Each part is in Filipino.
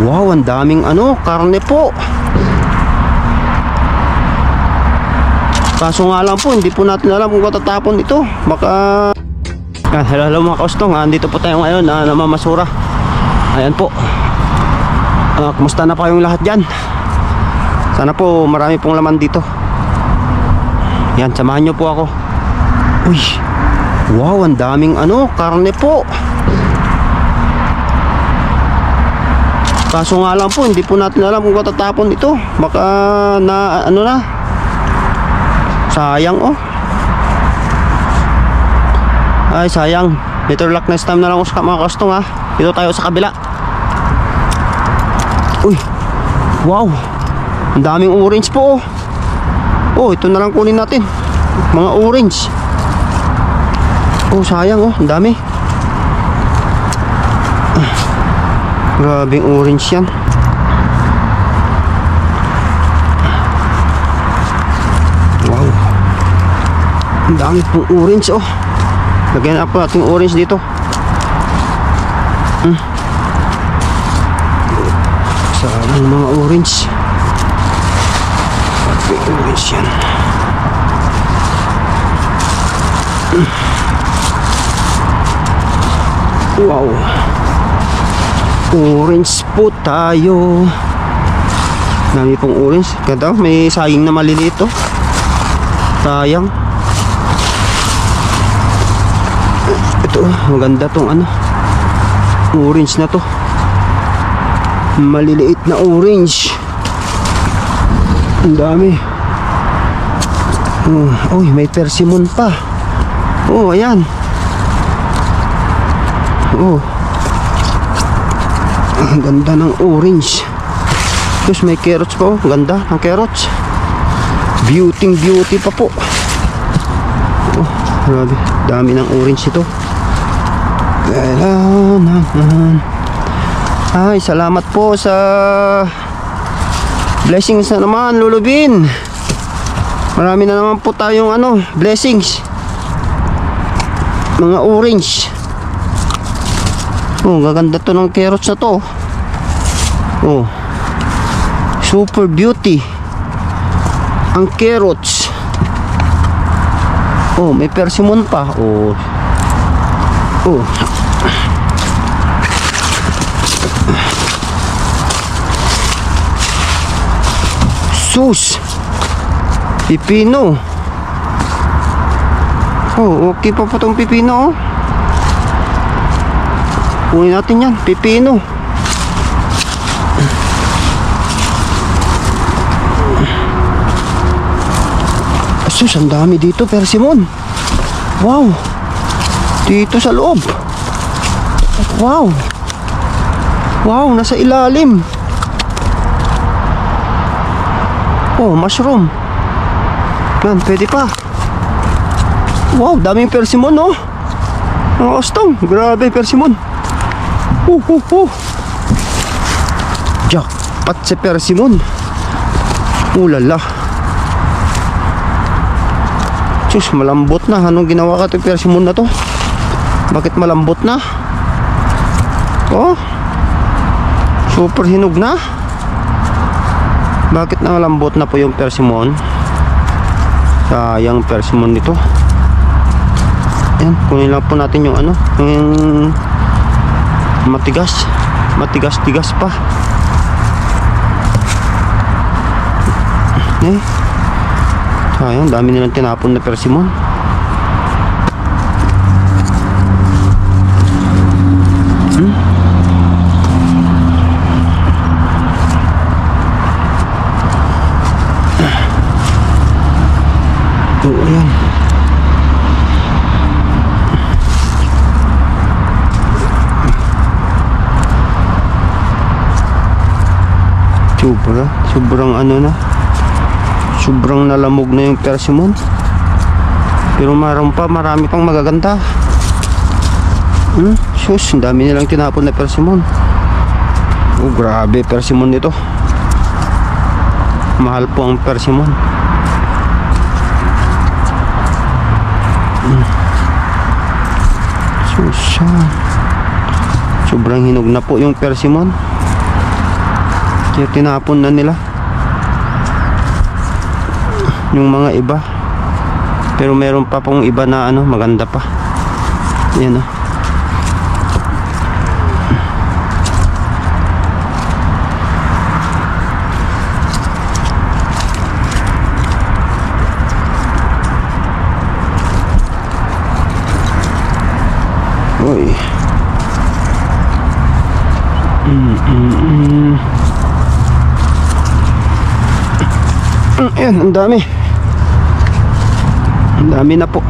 Wow, ang daming karne po. Kaso nga lang po, hindi po natin alam kung matatapon ito. Baka... hello mga kaustong, andito po tayo ngayon na namamasura. Ayan po. Kumusta na pa yung lahat dyan? Sana po marami pong laman dito. Yan, samahan nyo po ako. Uy, wow, ang daming karne po. Kaso nga lang po, hindi po natin alam kung matatapon ito. Baka na na. Sayang Ay sayang. Better luck next time na lang sa mga kastong ha. Dito tayo sa kabila. Uy, wow, ang daming orange po ito na lang kunin natin. Mga orange. Sayang ang dami. Grabing orange yan. Wow, ang dami pong orange lagyan na po natin orange dito. Sarang mga orange. Grabing orange yan. Wow, orange po tayo. Dami pong orange. Ganda, may saging na maliliit sayang. Ito, maganda tong orange na to. Maliliit na orange. Ang dami. Uy, may persimmon pa. Ayan. Ang ganda ng orange. Tapos may carrots pa. Ganda ng carrots. Beauty pa po. Grabe, dami ng orange ito. Ay, salamat po sa blessings na naman, Lulubin. Marami na naman po tayong blessings. Mga orange. Gaganda to ng carrots na to. Super beauty ang carrots. May persimmon pa. Sus, pipino. Okay pa po itong pipino. Kunin natin yan, pipino. Sus, ang dami dito, persimmon. Wow, dito sa loob. Wow, nasa ilalim. Mushroom. Yan, pwede pa. Wow, daming persimmon Ang ostong, grabe persimmon. Jackpot sa persimmon. Lala. Sus, malambot na. Anong ginawa ka ito persimmon na to? Bakit malambot na? Super hinog na. Bakit na malambot na po yung persimmon? Sayang persimmon nito. Ayan, kunin lang po natin yung yung matigas pa. Sayang, dami nilang tinapon na persimmon. Ayan. Sobrang nalamog na yung persimmon. Pero marami pang magaganda. Sus, ang dami nilang tinapon na persimmon. Grabe persimmon nito. Mahal po ang persimmon. Sobrang hinog na po yung persimmon. Kaya tinapon na nila yung mga iba. Pero meron pa pong iba na ano, maganda pa. Ayan oh. Uy. Ayan, ang dami. Ang dami na po.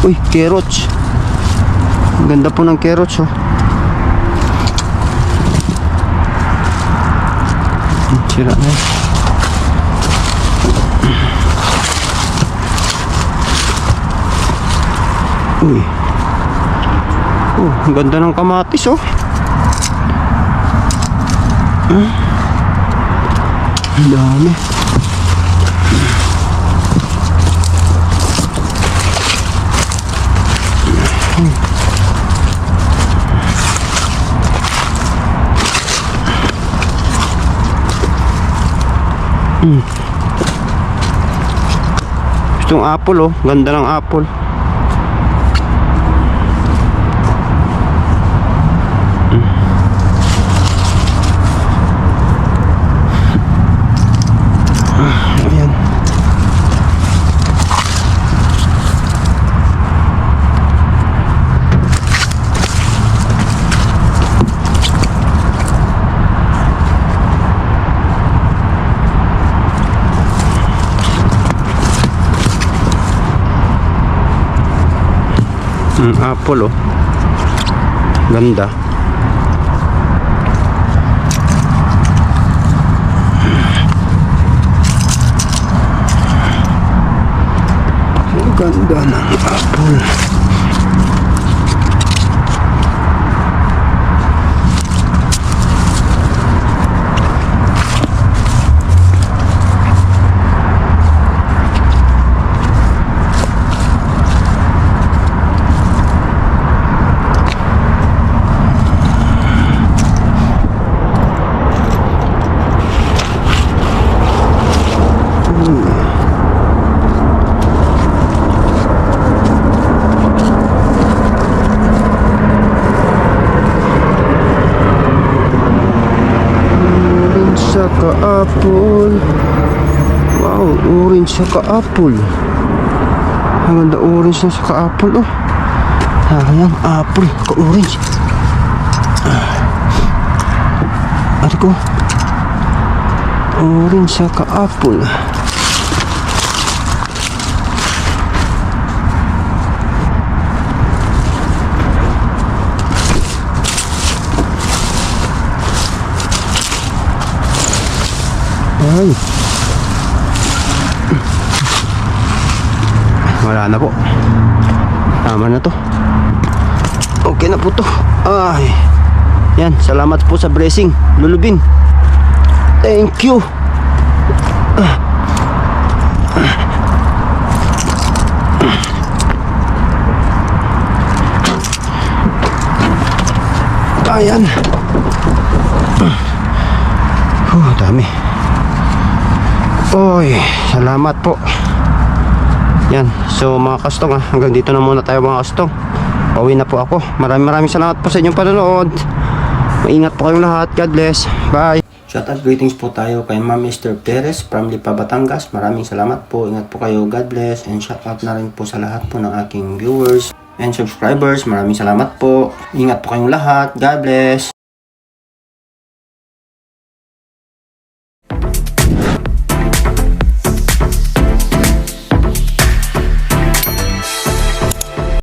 Uy, carrots. Ang ganda po ng carrots oh. Sira na. Uy. Oh, ang ganda ng kamatis oh. Ang dami. Itong apple oh, ganda ng apple. Ayan. Apple oh. Ganda. Ang ganda ng apple. Ka-apple. Wow, orange sa ka-apple. Ang ganda orange na sa ka-apple oh. Ayan, apple, ka-orange. Ate ko. Orange sa ka-apple. Ay. Wala na po. Tama na to. Okay na po to. Ay. Yan, salamat po sa blessing, Lulubing. Thank you. Ayan. Dami. Oy, salamat po. Yan, so mga kastong hanggang dito na muna tayo mga kastong. Pauwi na po ako. Maraming salamat po sa inyong panonood. Maingat po kayong lahat. God bless. Bye. Shout out greetings po tayo kay Ma'am Esther Perez from Lipa, Batangas. Maraming salamat po. Ingat po kayo. God bless. And shout out na rin po sa lahat po ng aking viewers and subscribers. Maraming salamat po. Ingat po kayong lahat. God bless.